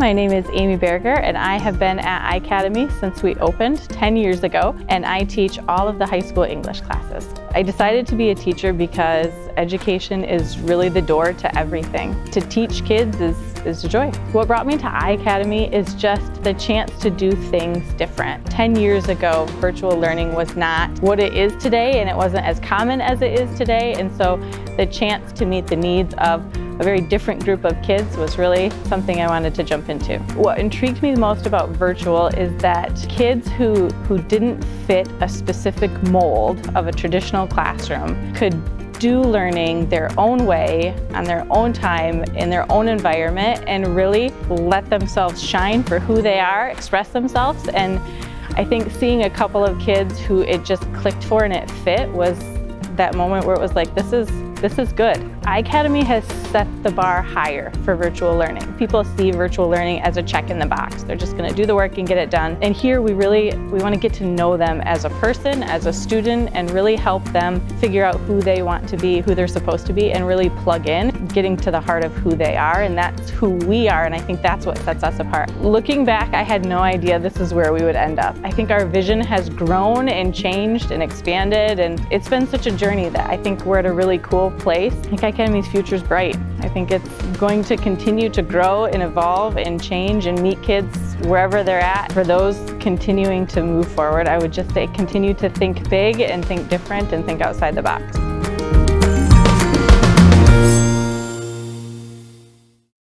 My name is Amy Baragar and I have been at iCademy since we opened 10 years ago, and I teach all of the high school English classes. I decided to be a teacher because education is really the door to everything. To teach kids is a joy. What brought me to iCademy is just the chance to do things different. 10 years ago, virtual learning was not what it is today, and it wasn't as common as it is today, and so the chance to meet the needs of a very different group of kids was really something I wanted to jump into. What intrigued me the most about virtual is that kids who didn't fit a specific mold of a traditional classroom could do learning their own way, on their own time, in their own environment, and really let themselves shine for who they are, express themselves. And I think seeing a couple of kids who it just clicked for and it fit was that moment where it was like, this is good. iCademy has set the bar higher for virtual learning. People see virtual learning as a check in the box. They're just going to do the work and get it done. And here we want to get to know them as a person, as a student, and really help them figure out who they want to be, who they're supposed to be, and really plug in, getting to the heart of who they are, and that's who we are, and I think that's what sets us apart. Looking back, I had no idea this is where we would end up. I think our vision has grown and changed and expanded, and it's been such a journey that I think we're at a really cool place. I think iCademy's future is bright. I think it's going to continue to grow and evolve and change and meet kids wherever they're at. For those continuing to move forward, I would just say continue to think big and think different and think outside the box.